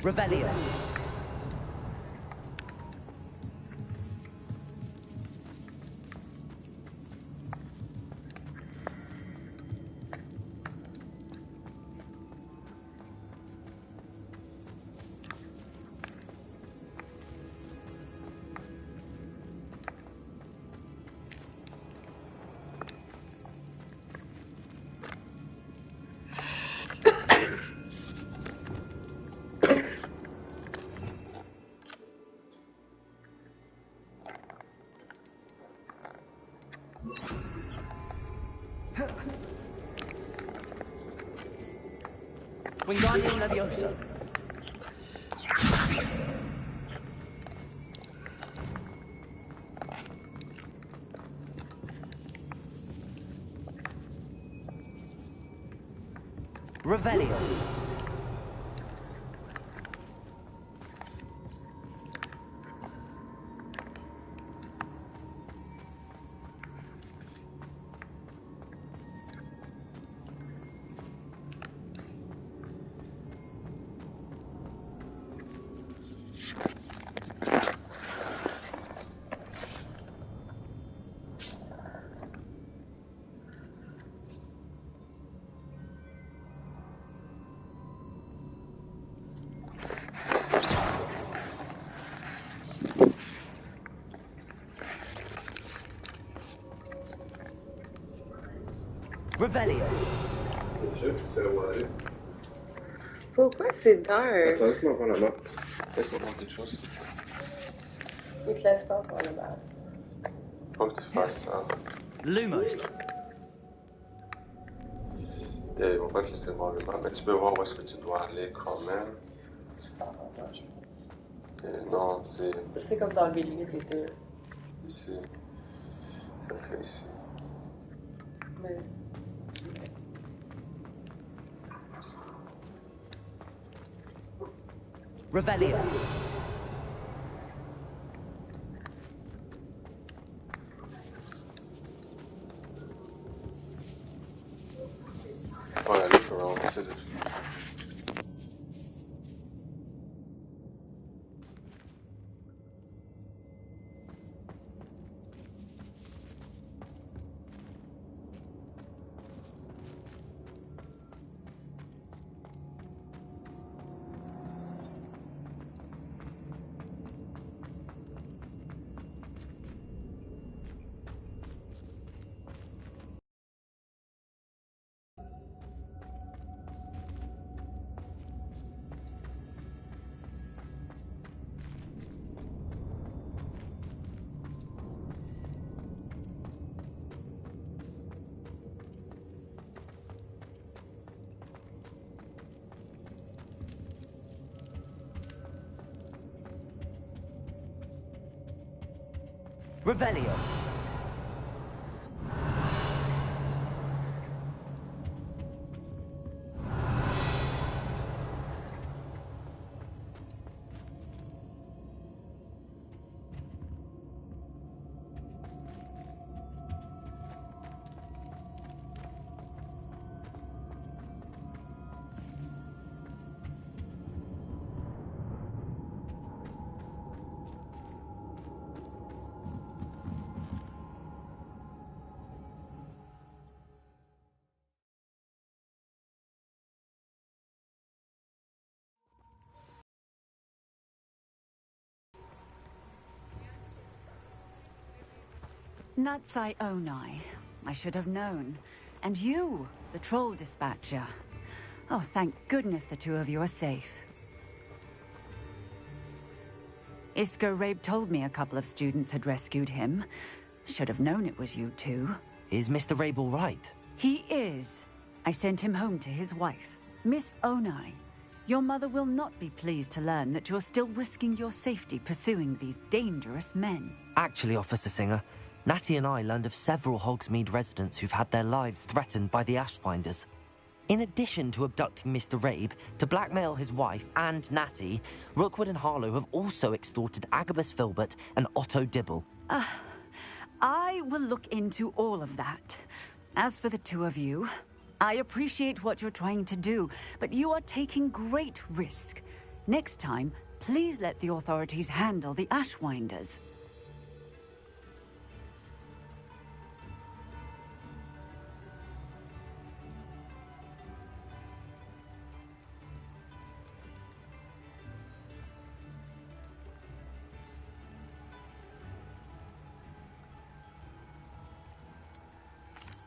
Revelio. Wingardium Levioso. Revelio. Revelio. Pourquoi c'est dark? Attends, laisse-moi voir la map. Laisse-moi voir quelque chose. Il te laisse pas voir la map. Faut que tu fasses ça. Lumos. Et ils vont pas te laisser voir le map, mais tu peux voir où est-ce que tu dois aller quand même. Et non, c'est C'est comme dans le milieu des deux. ici. Ça serait ici. Mais... Revelio. Voilà, les Ferrell, c'est de tout. Revelio. Natsai Onai. I should have known. And you, the troll dispatcher. Oh, thank goodness the two of you are safe. Isco Rabe told me a couple of students had rescued him. Should have known it was you two. Is Mr. Rabe all right? He is. I sent him home to his wife. Miss Onai, your mother will not be pleased to learn that you're still risking your safety pursuing these dangerous men. Actually, Officer Singer, Natty and I learned of several Hogsmeade residents who've had their lives threatened by the Ashbinders. In addition to abducting Mr. Rabe to blackmail his wife and Natty, Rookwood and Harlow have also extorted Agabus Filbert and Otto Dibble. I will look into all of that. As for the two of you, I appreciate what you're trying to do, but you are taking great risk. Next time, please let the authorities handle the Ashwinders.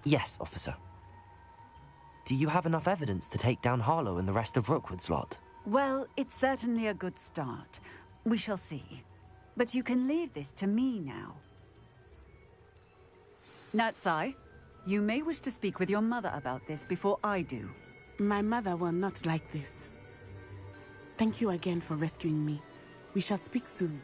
Yes, officer. Do you have enough evidence to take down Harlow and the rest of Rookwood's lot? Well, it's certainly a good start. We shall see. But you can leave this to me now. Natsai, you may wish to speak with your mother about this before I do. My mother will not like this. Thank you again for rescuing me. We shall speak soon.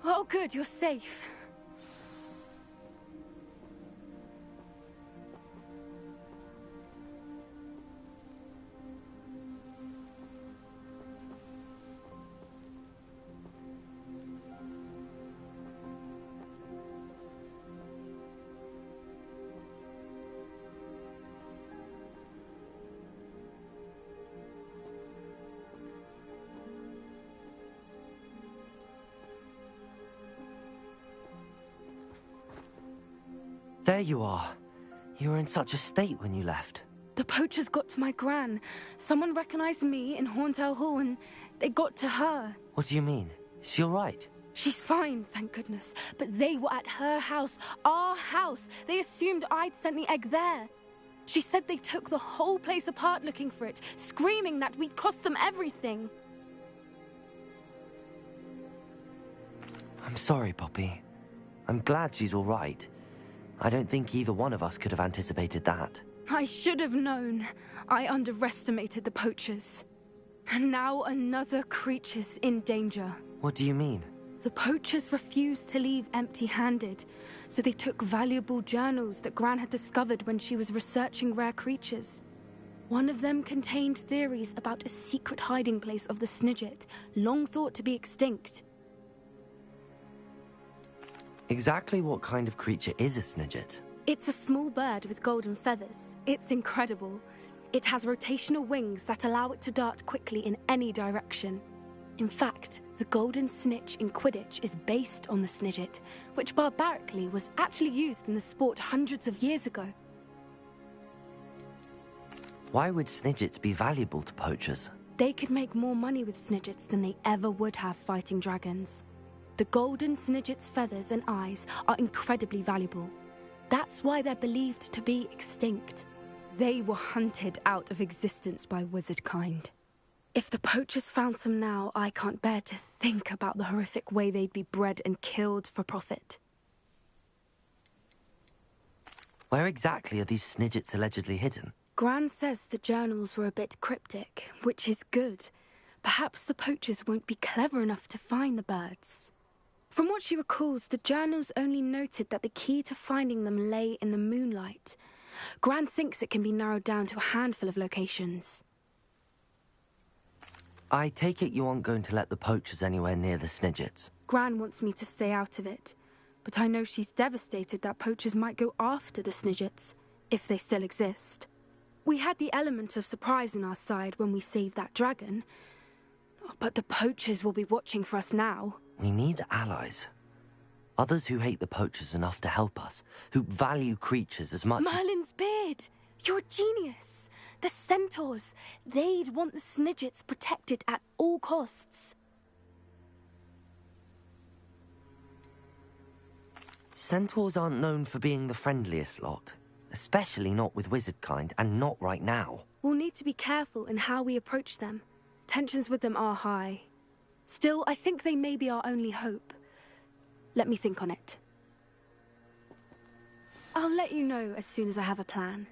Oh, good, you're safe. There you are. You were in such a state when you left. The poachers got to my gran. Someone recognized me in Horntail Hall and they got to her. What do you mean? Is she all right? She's fine, thank goodness. But they were at her house, our house. They assumed I'd sent the egg there. She said they took the whole place apart looking for it, screaming that we'd cost them everything. I'm sorry, Poppy. I'm glad she's all right. I don't think either one of us could have anticipated that. I should have known. I underestimated the poachers. And now another creature's in danger. What do you mean? The poachers refused to leave empty-handed, so they took valuable journals that Gran had discovered when she was researching rare creatures. One of them contained theories about a secret hiding place of the Snidget, long thought to be extinct. Exactly what kind of creature is a Snidget? It's a small bird with golden feathers. It's incredible. It has rotational wings that allow it to dart quickly in any direction. In fact, the golden snitch in Quidditch is based on the Snidget, which barbarically was actually used in the sport hundreds of years ago. Why would Snidgets be valuable to poachers? They could make more money with Snidgets than they ever would have fighting dragons. The golden Snidget's feathers and eyes are incredibly valuable. That's why they're believed to be extinct. They were hunted out of existence by wizard kind. If the poachers found some now, I can't bear to think about the horrific way they'd be bred and killed for profit. Where exactly are these Snidgets allegedly hidden? Gran says the journals were a bit cryptic, which is good. Perhaps the poachers won't be clever enough to find the birds. From what she recalls, the journals only noted that the key to finding them lay in the moonlight. Gran thinks it can be narrowed down to a handful of locations. I take it you aren't going to let the poachers anywhere near the Snidgets. Gran wants me to stay out of it, but I know she's devastated that poachers might go after the Snidgets, if they still exist. We had the element of surprise on our side when we saved that dragon, but the poachers will be watching for us now. We need allies. Others who hate the poachers enough to help us, who value creatures as much Merlin's beard! You're a genius! The centaurs! They'd want the Snidgets protected at all costs. Centaurs aren't known for being the friendliest lot. Especially not with wizard kind, and not right now. We'll need to be careful in how we approach them. Tensions with them are high. Still, I think they may be our only hope. Let me think on it. I'll let you know as soon as I have a plan.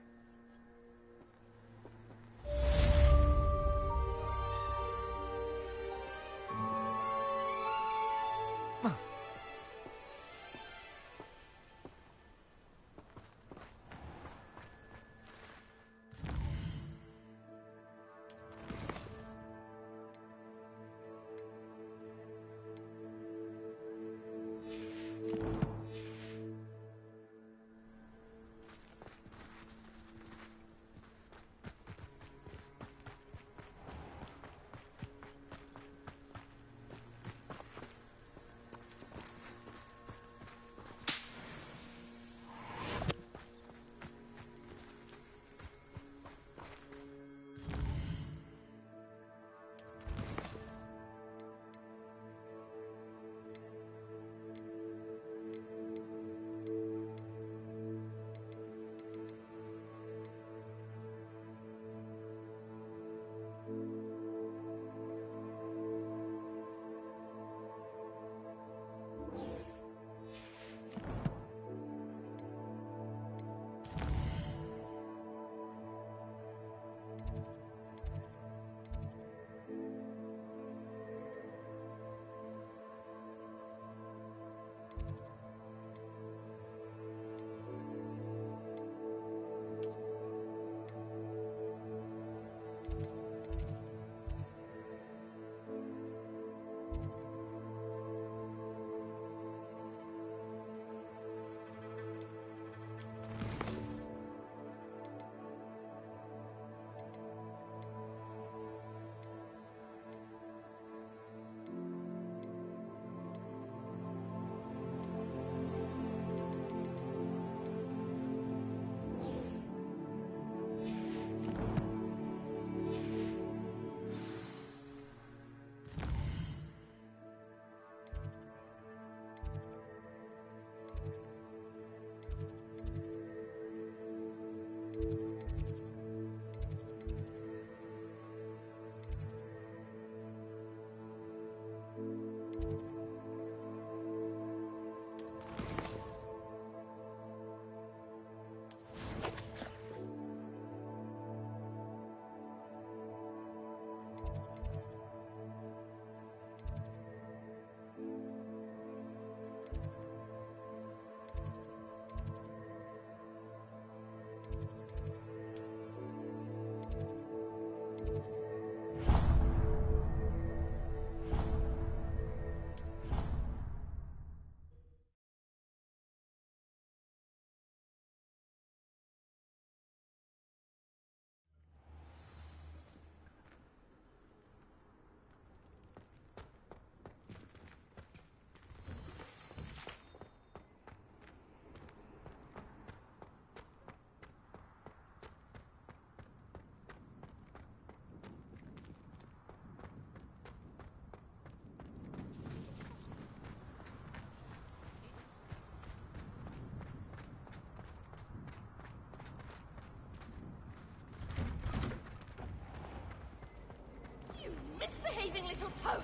little toad!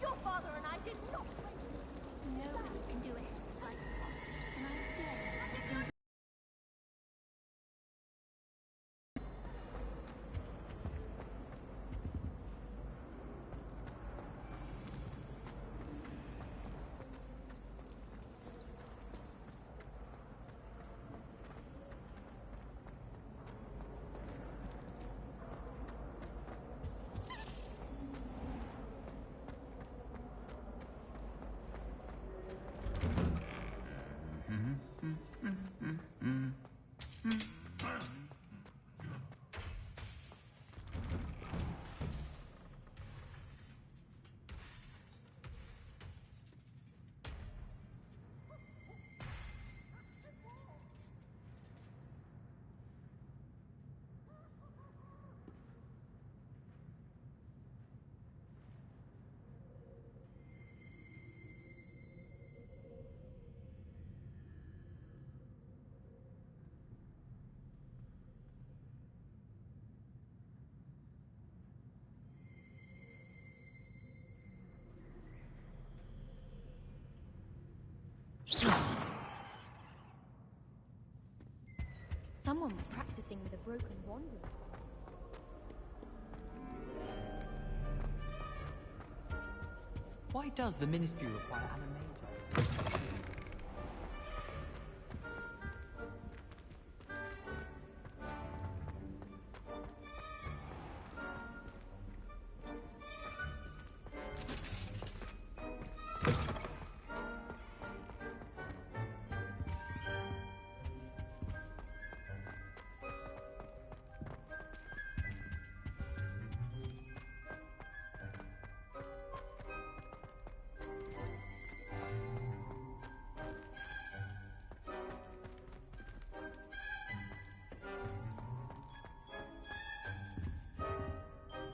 Your father and I did not... Nobody can do it like that. And I dare. Someone was practicing with a broken wand. Why does the Ministry require animation?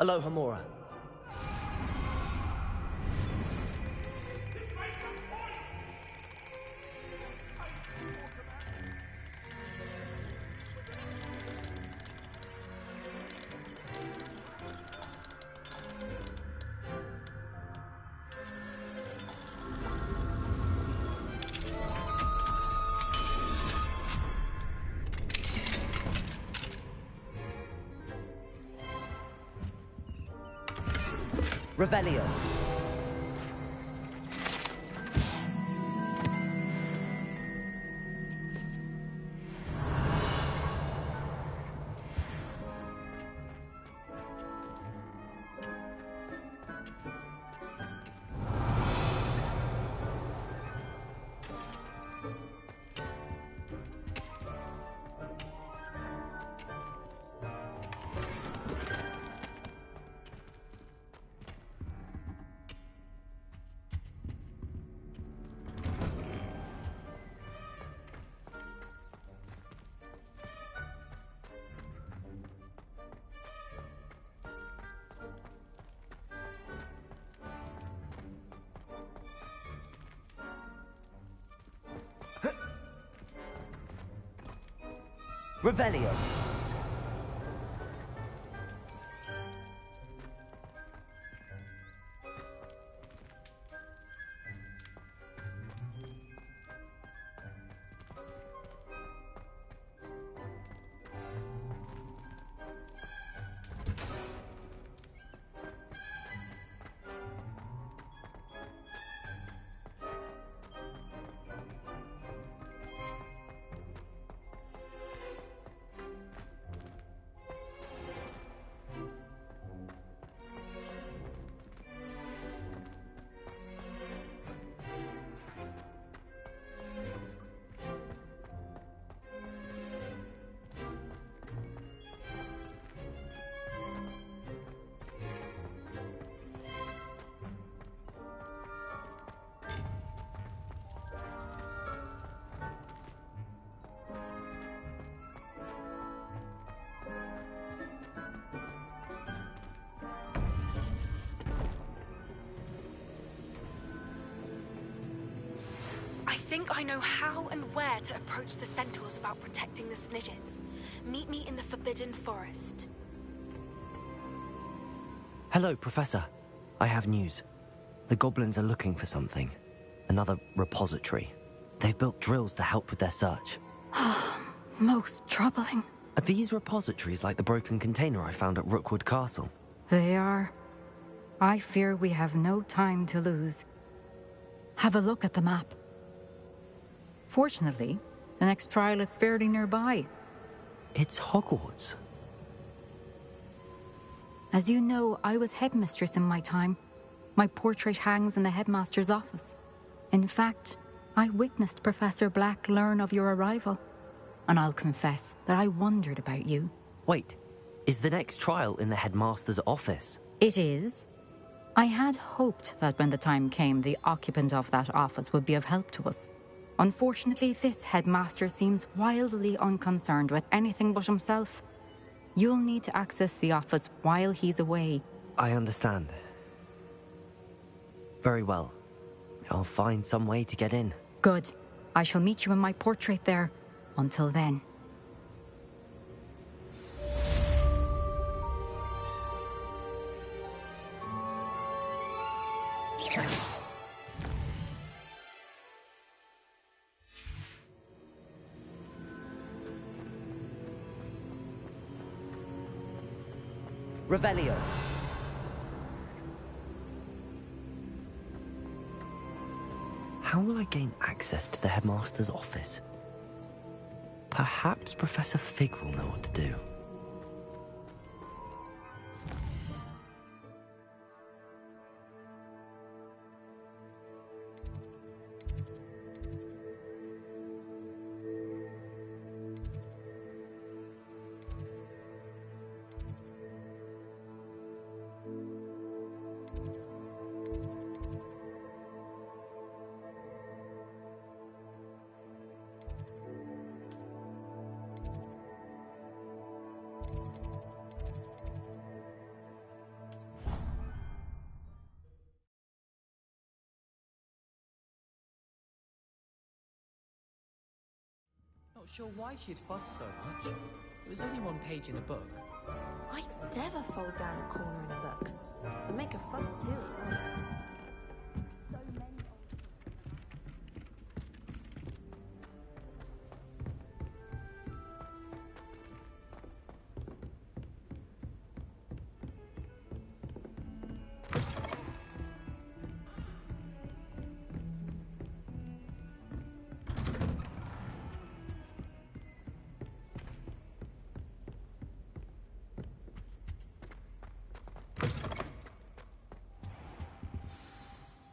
Aloha Mora. Revelio. Revelio. I think I know how and where to approach the centaurs about protecting the Snidgets. Meet me in the Forbidden Forest. Hello, Professor. I have news. The goblins are looking for something. Another repository. They've built drills to help with their search. Most troubling. Are these repositories like the broken container I found at Rookwood Castle? They are. I fear we have no time to lose. Have a look at the map. Fortunately, the next trial is fairly nearby. It's Hogwarts. As you know, I was headmistress in my time. My portrait hangs in the headmaster's office. In fact, I witnessed Professor Black learn of your arrival. And I'll confess that I wondered about you. Wait, is the next trial in the headmaster's office? It is. I had hoped that when the time came, the occupant of that office would be of help to us. Unfortunately, this headmaster seems wildly unconcerned with anything but himself. You'll need to access the office while he's away. I understand. Very well. I'll find some way to get in. Good. I shall meet you in my portrait there. Until then. Revelio. How will I gain access to the headmaster's office? Perhaps Professor Fig will know what to do. Not sure why she'd fuss so much. It was only one page in a book. I'd never fold down a corner in a book. It'd make a fuss too.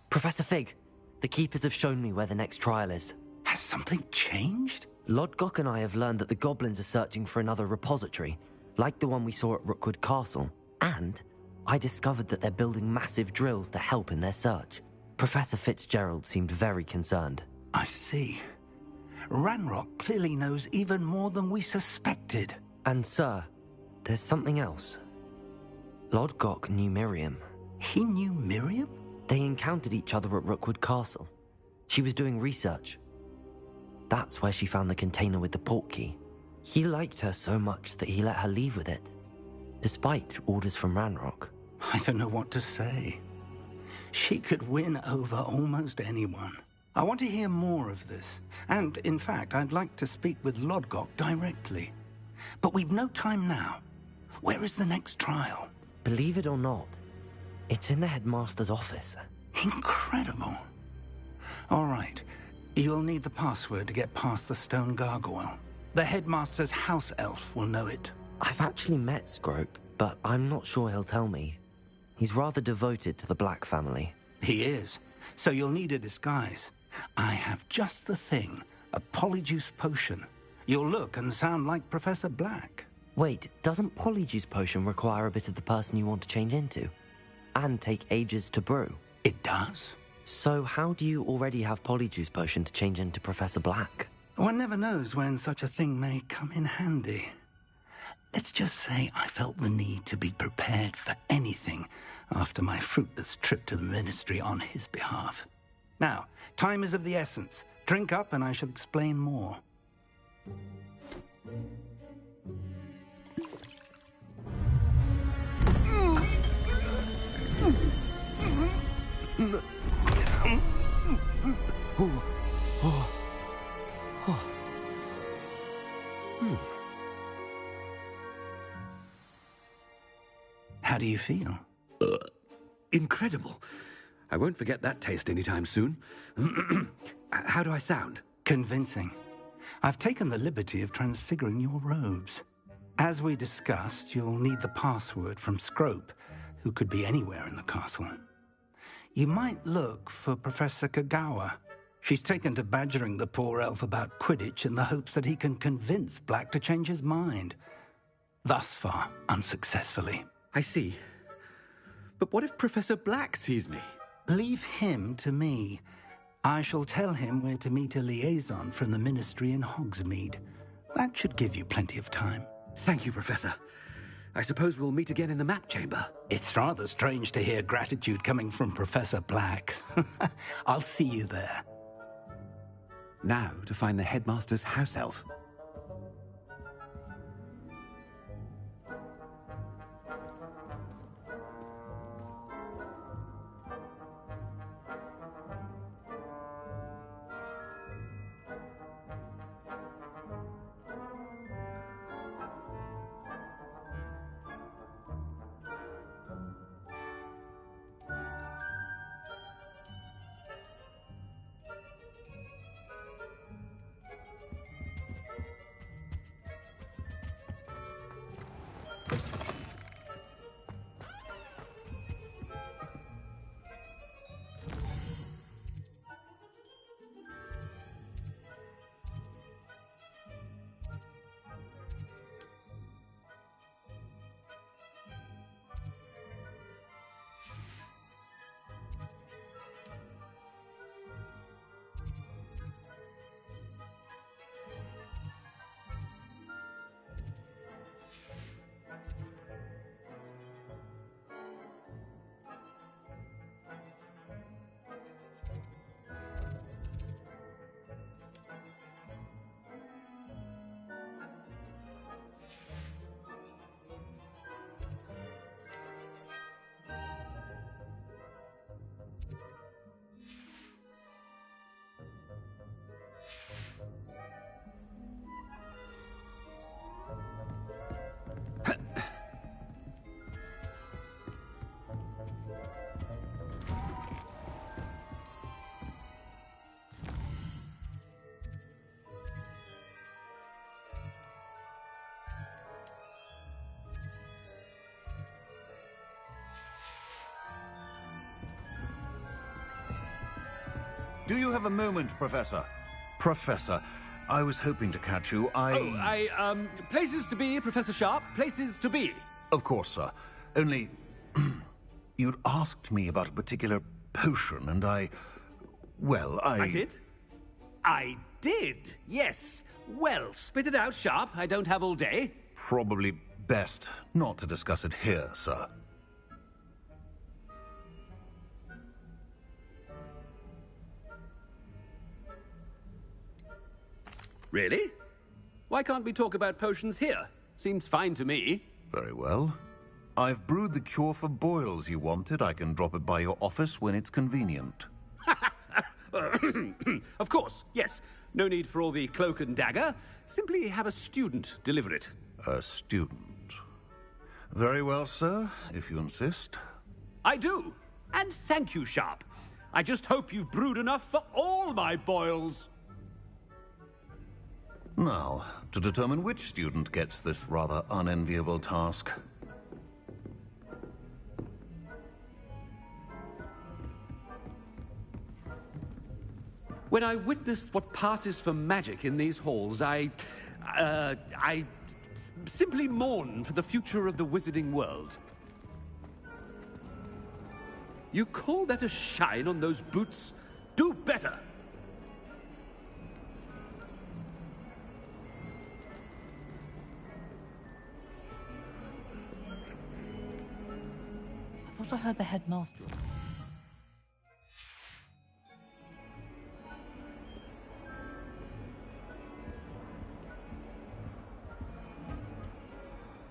Professor Fig, the Keepers have shown me where the next trial is. Has something changed? Lodgok and I have learned that the goblins are searching for another repository, like the one we saw at Rookwood Castle. And I discovered that they're building massive drills to help in their search. Professor Fitzgerald seemed very concerned. I see. Ranrock clearly knows even more than we suspected. And sir, there's something else. Lodgok knew Miriam. He knew Miriam? They encountered each other at Rookwood Castle. She was doing research. That's where she found the container with the portkey. He liked her so much that he let her leave with it, despite orders from Ranrock. I don't know what to say. She could win over almost anyone. I want to hear more of this. And, in fact, I'd like to speak with Lodgok directly. But we've no time now. Where is the next trial? Believe it or not, it's in the headmaster's office. Incredible. All right. You'll need the password to get past the stone gargoyle. The headmaster's house elf will know it. I've actually met Scrope, but I'm not sure he'll tell me. He's rather devoted to the Black family. He is. So you'll need a disguise. I have just the thing. A polyjuice potion. You'll look and sound like Professor Black. Wait, doesn't polyjuice potion require a bit of the person you want to change into? And take ages to brew? It does. So how do you already have polyjuice potion to change into Professor Black? One never knows when such a thing may come in handy. Let's just say I felt the need to be prepared for anything after my fruitless trip to the Ministry on his behalf. Now, time is of the essence. Drink up and I shall explain more. How do you feel? Incredible. I won't forget that taste anytime soon. How do I sound? Convincing. I've taken the liberty of transfiguring your robes. As we discussed, you'll need the password from Scrope, who could be anywhere in the castle. You might look for Professor Kagawa. She's taken to badgering the poor elf about Quidditch in the hopes that he can convince Black to change his mind. Thus far, unsuccessfully. I see. But what if Professor Black sees me? Leave him to me. I shall tell him where to meet a liaison from the Ministry in Hogsmeade. That should give you plenty of time. Thank you, Professor. I suppose we'll meet again in the map chamber. It's rather strange to hear gratitude coming from Professor Black. I'll see you there. Now to find the headmaster's house elf. Do you have a moment, Professor? Professor, I was hoping to catch you. Places to be, Professor Sharp. Places to be. Of course, sir. Only, you'd asked me about a particular potion, and I did? I did, yes. Well, spit it out, Sharp. I don't have all day. Probably best not to discuss it here, sir. Really? Why can't we talk about potions here? Seems fine to me. Very well. I've brewed the cure for boils you wanted. I can drop it by your office when it's convenient. Of course, yes. No need for all the cloak and dagger. Simply have a student deliver it. A student? Very well, sir, if you insist. I do. And thank you, Sharp. I just hope you've brewed enough for all my boils. Now, to determine which student gets this rather unenviable task. When I witnessed what passes for magic in these halls, I simply mourn for the future of the wizarding world. You call that a shine on those boots? Do better! I thought I heard the headmaster.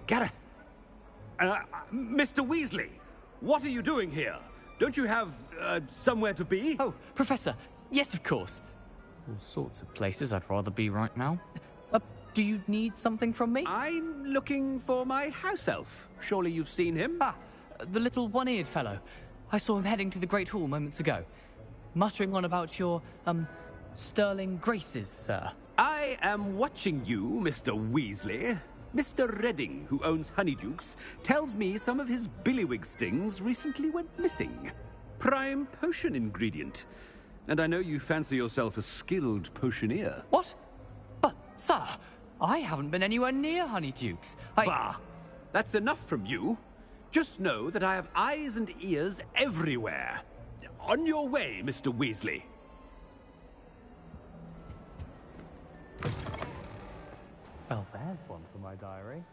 Gareth! Mr. Weasley, what are you doing here? Don't you have, somewhere to be? Oh, Professor, yes, of course. All sorts of places I'd rather be right now. Do you need something from me? I'm looking for my house elf. Surely you've seen him? Ah, the little one-eared fellow. I saw him heading to the Great Hall moments ago, muttering on about your, sterling graces, sir. I am watching you, Mr. Weasley. Mr. Redding, who owns Honeydukes, tells me some of his billywig stings recently went missing. Prime potion ingredient. And I know you fancy yourself a skilled potioneer. What? But, sir, I haven't been anywhere near Honeydukes. Bah! That's enough from you. Just know that I have eyes and ears everywhere. On your way, Mr. Weasley. Well, there's one for my diary.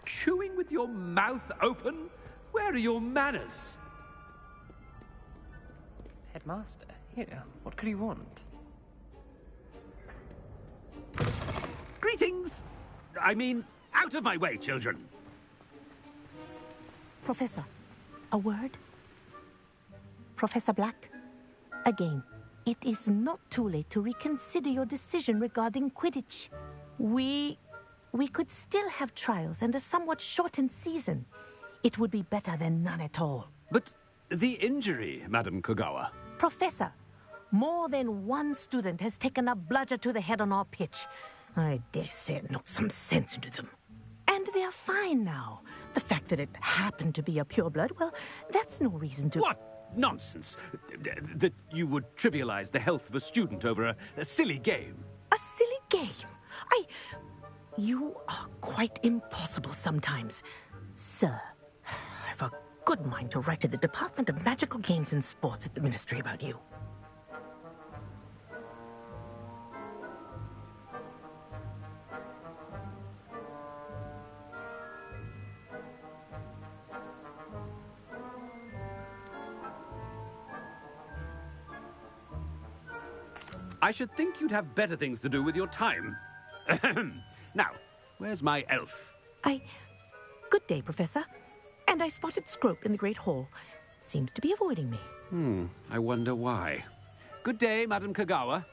Chewing with your mouth open? Where are your manners? Headmaster, here, what could he want? Greetings! I mean, out of my way, children! Professor, a word? Professor Black, again, it is not too late to reconsider your decision regarding Quidditch. We could still have trials and a somewhat shortened season. It would be better than none at all. But the injury, Madam Kogawa. Professor, more than one student has taken a bludger to the head on our pitch. I dare say it knocked some sense into them. And they're fine now. The fact that it happened to be a pureblood, well, that's no reason to... What nonsense! That you would trivialize the health of a student over a silly game. A silly game? You are quite impossible sometimes. Sir, I've a good mind to write to the Department of Magical Games and Sports at the Ministry about you. I should think you'd have better things to do with your time. Now, where's my elf? Good day, Professor. And I spotted Scrope in the Great Hall. Seems to be avoiding me. I wonder why. Good day, Madam Kogawa.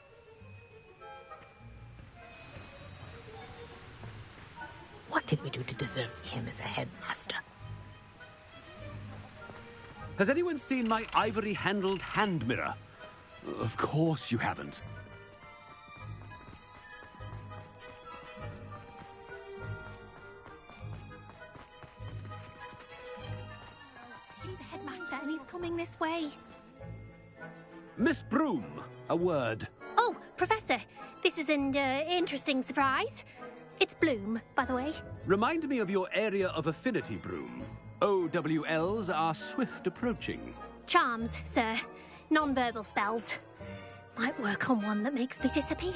What did we do to deserve him as a headmaster? Has anyone seen my ivory-handled hand mirror? Of course you haven't. He's the headmaster and he's coming this way. Miss Broom, a word. Oh, Professor, this is an interesting surprise. It's Bloom, by the way. Remind me of your area of affinity, Broom. OWLs are swift approaching. Charms, sir. Non-verbal spells. Might work on one that makes me disappear.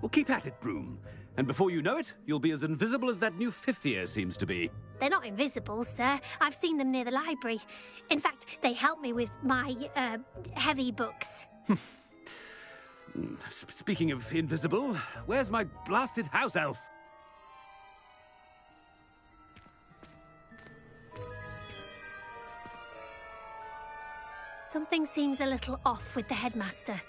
Well, keep at it, Broom. And before you know it, you'll be as invisible as that new fifth year seems to be. They're not invisible, sir. I've seen them near the library. In fact, they help me with my, heavy books. Speaking of invisible, where's my blasted house elf? Something seems a little off with the headmaster.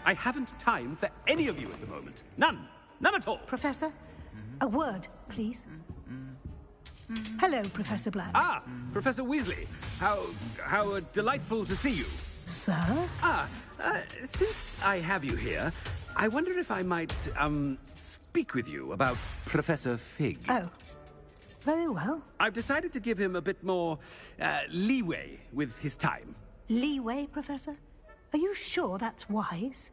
I haven't time for any of you at the moment. None. None at all. Professor, a word, please. Hello, Professor Black. Ah, Professor Weasley. How delightful to see you. Sir? Since I have you here, I wonder if I might, speak with you about Professor Fig. Oh, very well. I've decided to give him a bit more, leeway with his time. Leeway, Professor? Are you sure that's wise?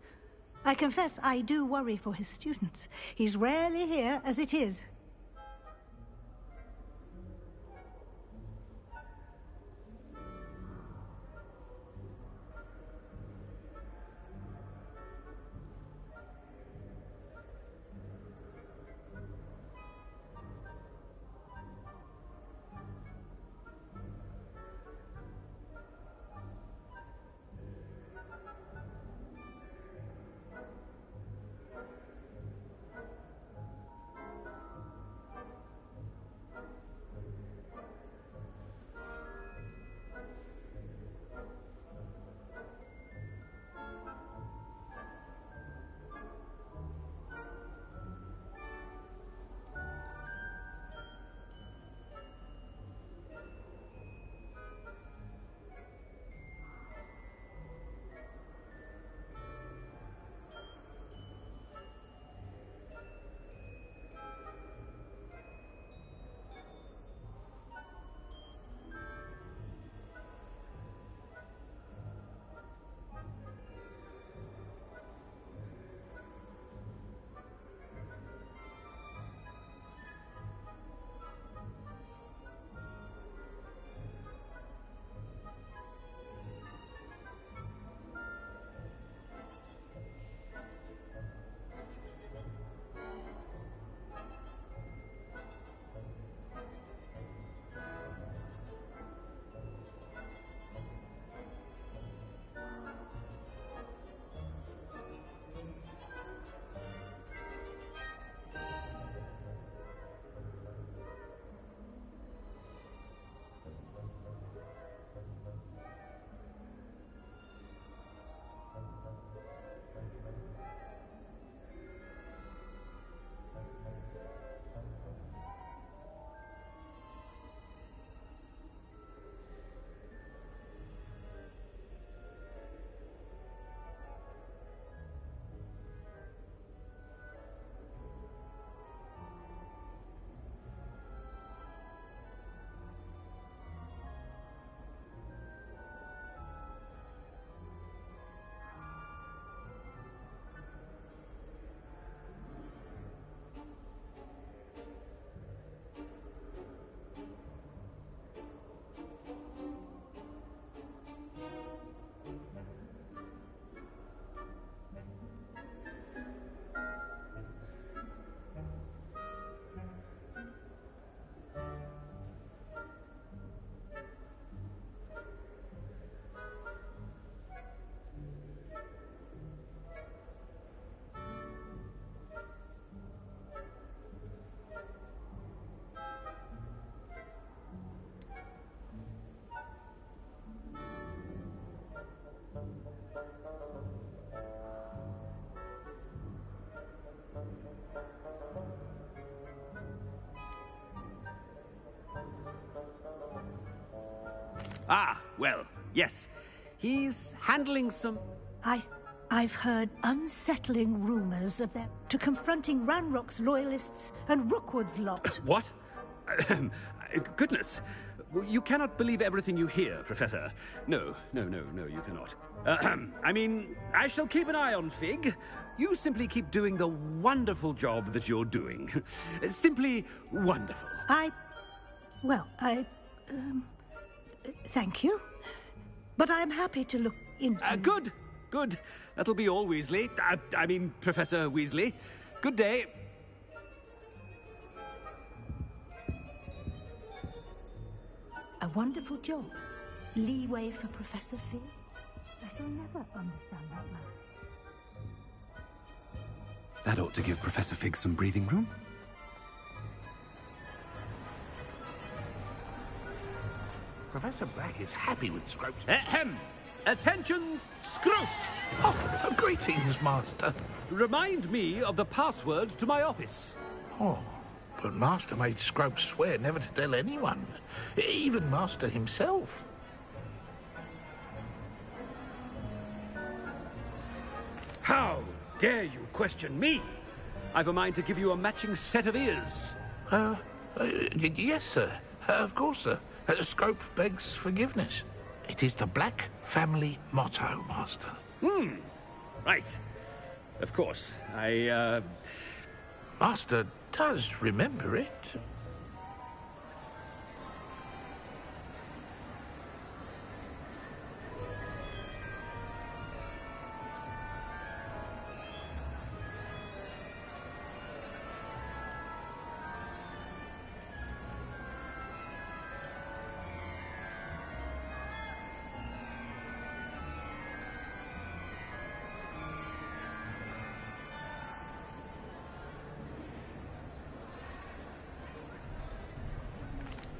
I confess I do worry for his students. He's rarely here as it is. Yes. He's handling some... I've heard unsettling rumors of them to confronting Ranrock's loyalists and Rookwood's lot. What? Goodness. You cannot believe everything you hear, Professor. No, you cannot. I mean, I shall keep an eye on Fig. You simply keep doing the wonderful job that you're doing. Simply wonderful. Thank you. But I'm happy to look into... Good. That'll be all, Weasley. I mean, Professor Weasley. Good day. A wonderful job. Leeway for Professor Fig. I shall never understand that man. That ought to give Professor Fig some breathing room. Professor Black is happy with Scrope's... Ahem! Attention, Scrope! Oh, greetings, Master. Remind me of the password to my office. Oh, but Master made Scrope swear never to tell anyone, even Master himself. How dare you question me? I've a mind to give you a matching set of ears. Yes, sir. Of course, sir. Scrope begs forgiveness. It is the Black family motto, Master. Right. Of course. Master does remember it.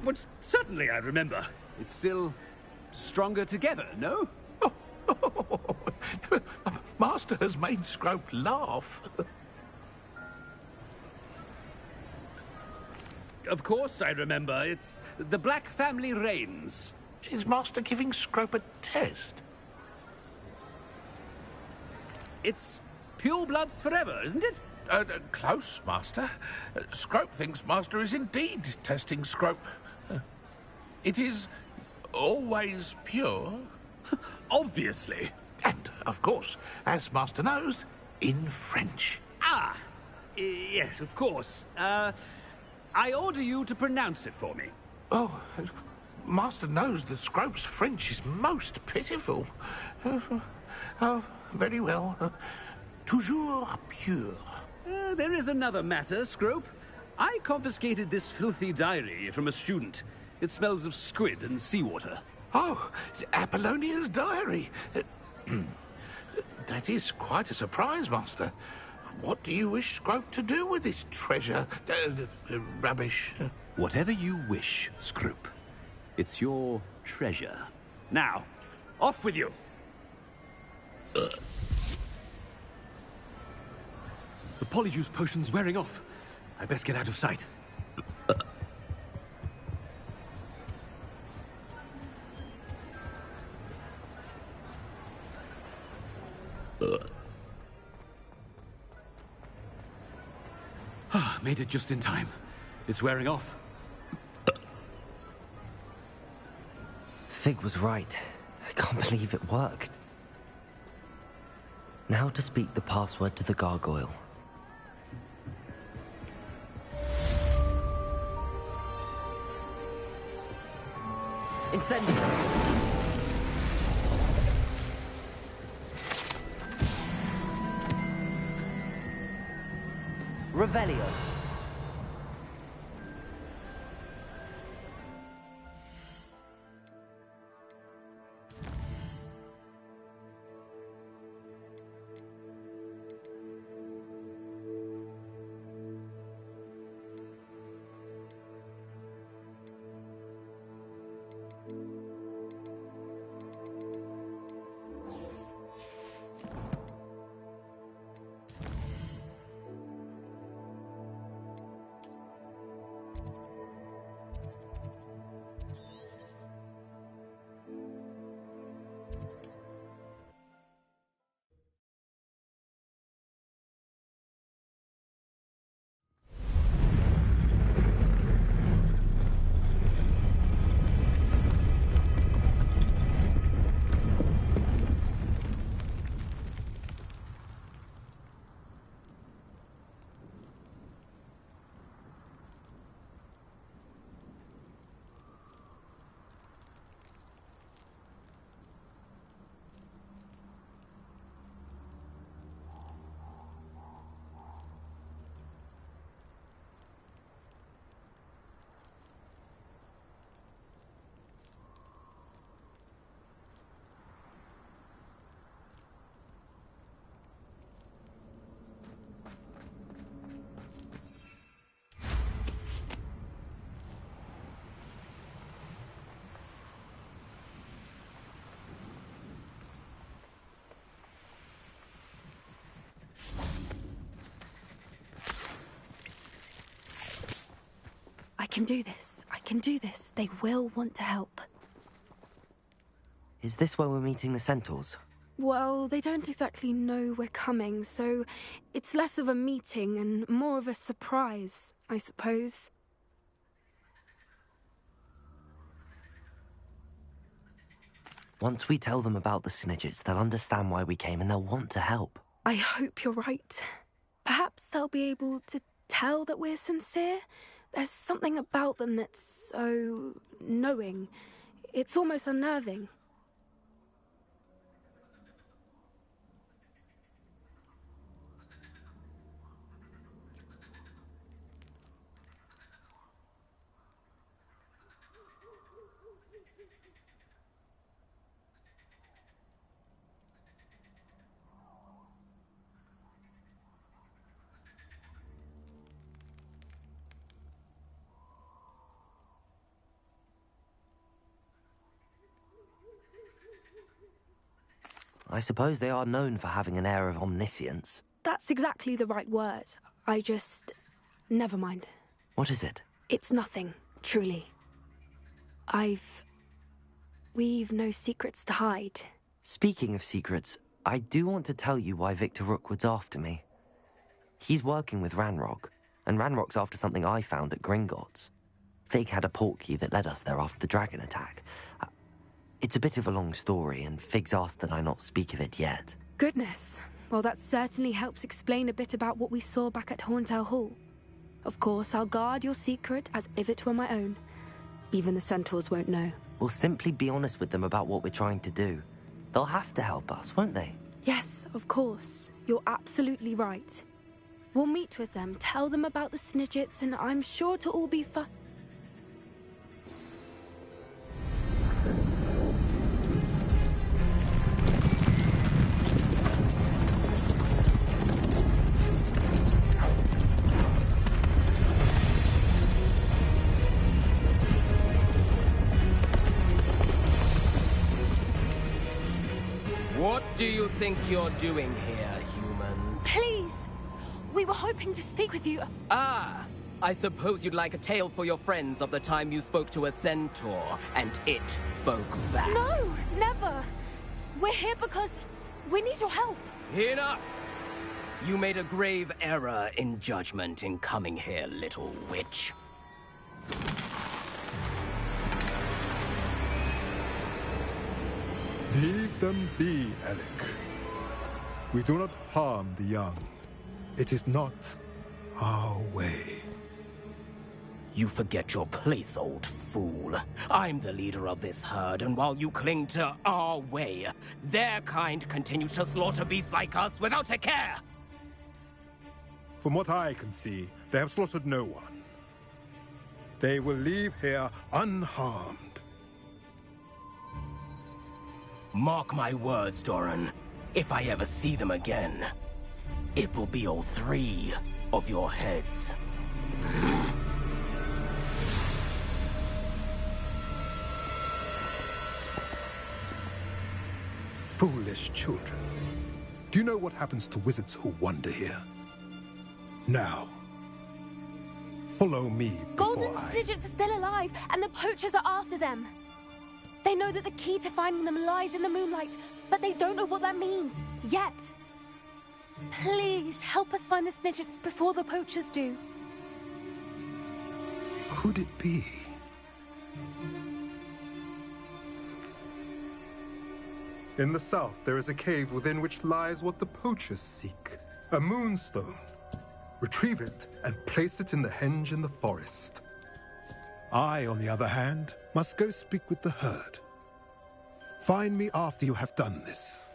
But certainly I remember. It's still stronger together, no? Master has made Scrope laugh. Of course I remember. It's the Black family reigns. Is Master giving Scrope a test? It's pure bloods forever, isn't it? Close, Master. Scrope thinks Master is indeed testing Scrope. It is always pure. Obviously. And, of course, as Master knows, in French. Ah! Yes, of course. I order you to pronounce it for me. Oh, Master knows that Scrope's French is most pitiful. Oh, very well. Toujours pure. There is another matter, Scrope. I confiscated this filthy diary from a student. It smells of squid and seawater. Oh, Apollonia's diary. That is quite a surprise, Master. What do you wish Scrope to do with this treasure? Rubbish. Whatever you wish, Scrope. It's your treasure. Now, off with you. The Polyjuice potion's wearing off. I best get out of sight. Made it just in time. It's wearing off. Fig was right. I can't believe it worked. Now to speak the password to the gargoyle. Incendio! Revelio. can do this. I can do this. They will want to help. Is this where we're meeting the centaurs? Well, they don't exactly know we're coming, so it's less of a meeting and more of a surprise, I suppose. Once we tell them about the Snidgets, they'll understand why we came and they'll want to help. I hope you're right. Perhaps they'll be able to tell that we're sincere. There's something about them that's so knowing. It's almost unnerving. I suppose they are known for having an air of omniscience. That's exactly the right word. Never mind. What is it? It's nothing, truly. We've no secrets to hide. Speaking of secrets, I do want to tell you why Victor Rookwood's after me. He's working with Ranrock, and Ranrock's after something I found at Gringotts. Fig had a portkey that led us there after the dragon attack. It's a bit of a long story, and Fig's asked that I not speak of it yet. Goodness. Well, that certainly helps explain a bit about what we saw back at Horntail Hall. Of course, I'll guard your secret as if it were my own. Even the centaurs won't know. We'll simply be honest with them about what we're trying to do. They'll have to help us, won't they? Yes, of course. You're absolutely right. We'll meet with them, tell them about the Snidgets, and I'm sure it'll all be fun. What do you think you're doing here, humans? Please! We were hoping to speak with you. Ah! I suppose you'd like a tale for your friends of the time you spoke to a centaur, and it spoke back. No, never! We're here because we need your help. Enough! You made a grave error in judgment in coming here, little witch. Leave them be, Alec. We do not harm the young. It is not our way. You forget your place, old fool. I'm the leader of this herd, and while you cling to our way, their kind continue to slaughter beasts like us without a care! From what I can see, they have slaughtered no one. They will leave here unharmed. Mark my words, Doran. If I ever see them again, it will be all 3 of your heads. Foolish children. Do you know what happens to wizards who wander here? Now, follow me before Golden I... Snidgets are still alive, and the poachers are after them. They know that the key to finding them lies in the moonlight, but they don't know what that means, yet. Please, help us find the Snidgets before the poachers do. Could it be? In the south, there is a cave within which lies what the poachers seek. A moonstone. Retrieve it and place it in the henge in the forest. I, on the other hand, must go speak with the herd. Find me after you have done this.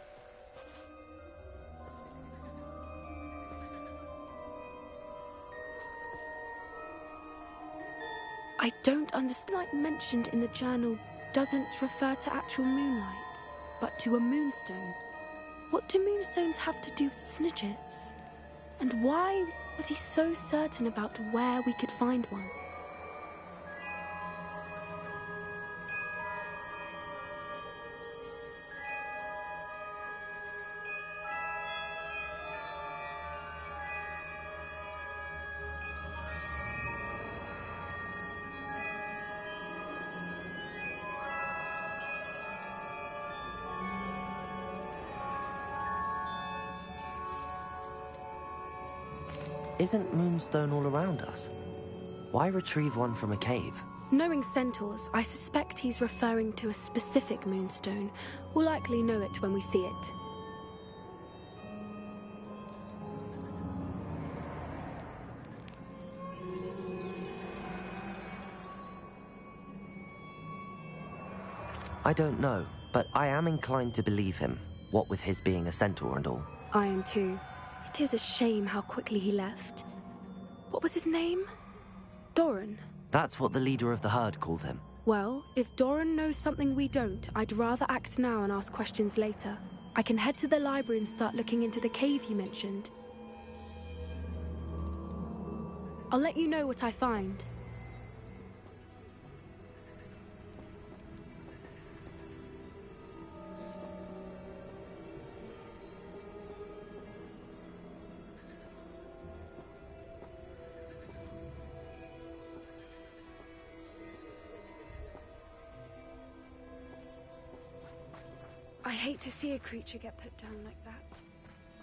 I don't understand. Like mentioned in the journal doesn't refer to actual moonlight, but to a moonstone. What do moonstones have to do with Snidgets? And why was he so certain about where we could find one? Isn't Moonstone all around us? Why retrieve one from a cave? Knowing centaurs, I suspect he's referring to a specific moonstone. We'll likely know it when we see it. I don't know, but I am inclined to believe him, what with his being a centaur and all. I am too. It is a shame how quickly he left. What was his name? Doran. That's what the leader of the herd called him. Well, if Doran knows something we don't, I'd rather act now and ask questions later. I can head to the library and start looking into the cave he mentioned. I'll let you know what I find. I hate to see a creature get put down like that.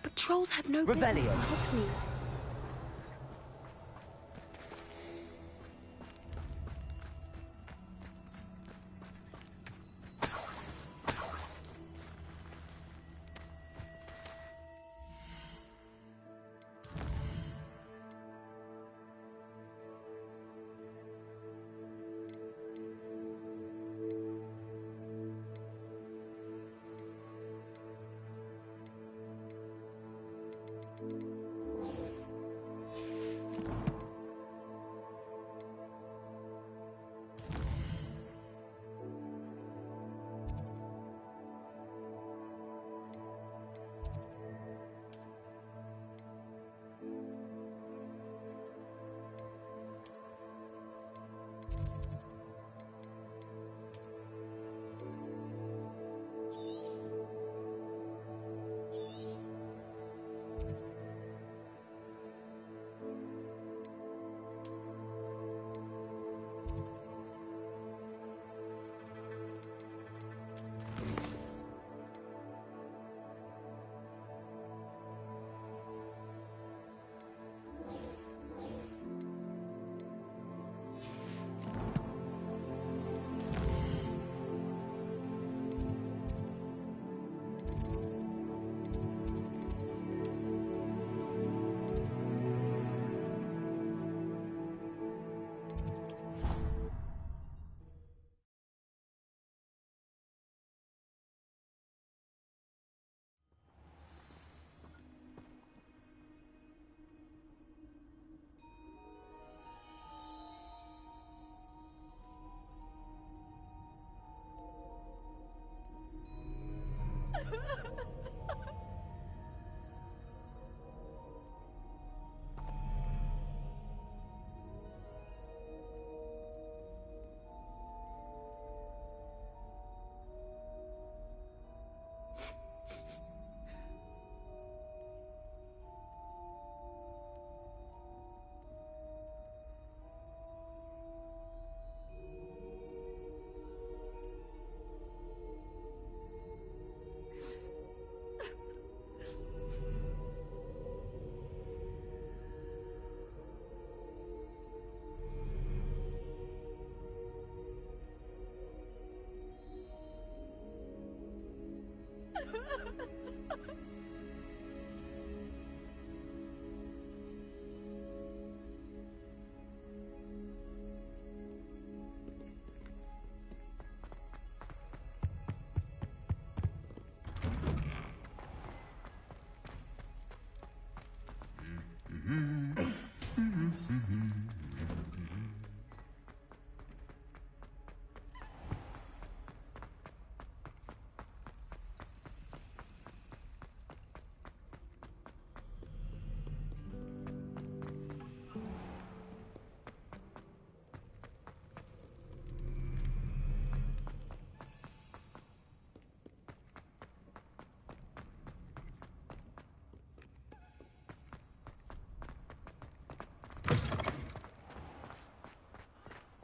But trolls have no business in Hogsmeade.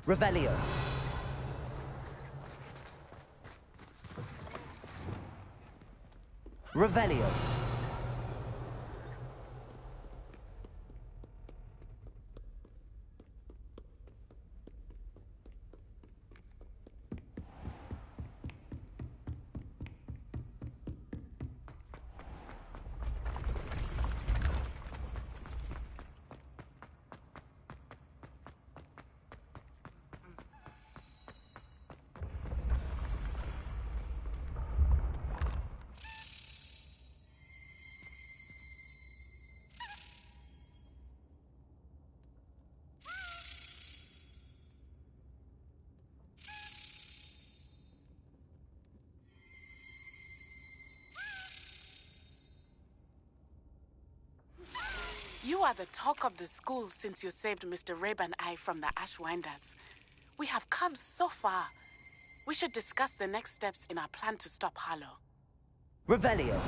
Revelio. Revelio. You are the talk of the school since you saved Mr. Rabe and I from the Ashwinders. We have come so far. We should discuss the next steps in our plan to stop Harlow. Revelio.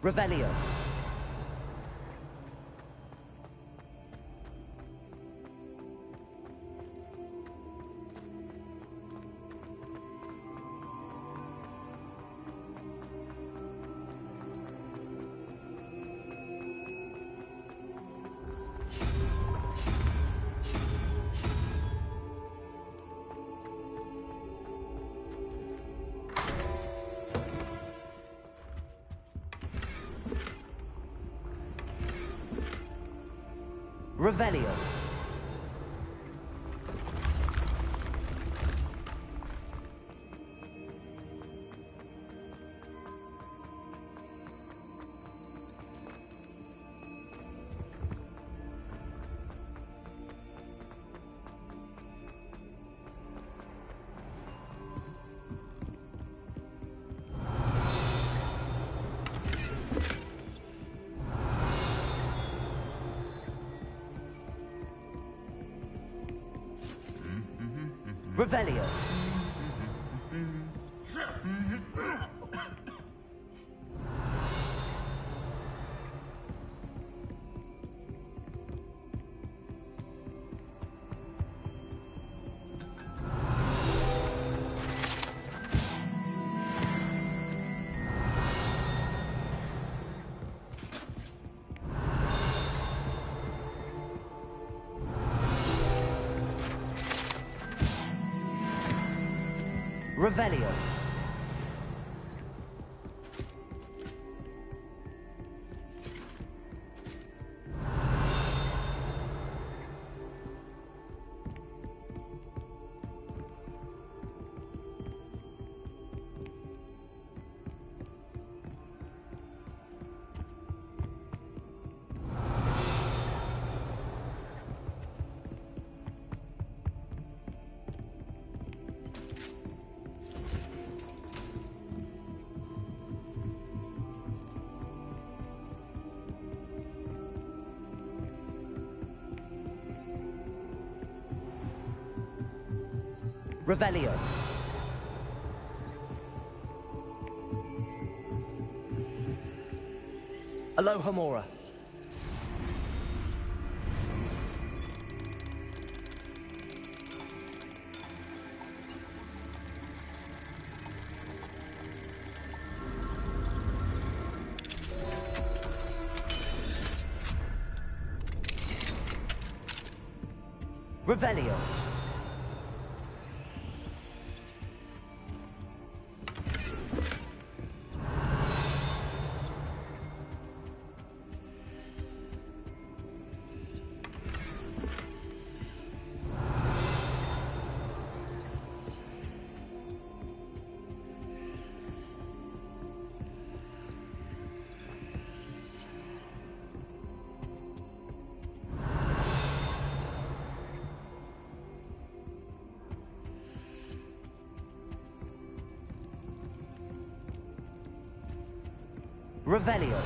Revelio. Revelio. Revelio. Revelio. Revelio. Aloha Mora. Revelio. Revelio.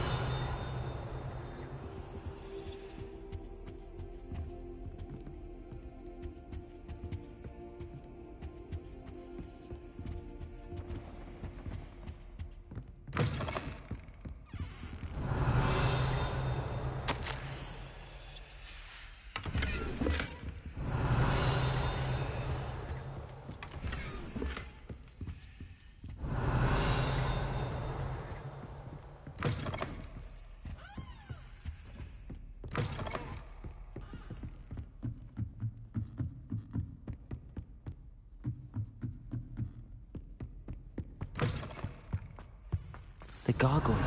The gargoyle.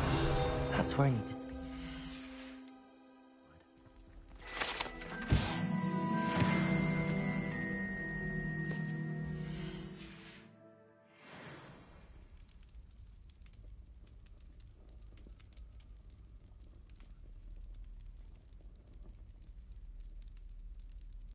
That's where I need to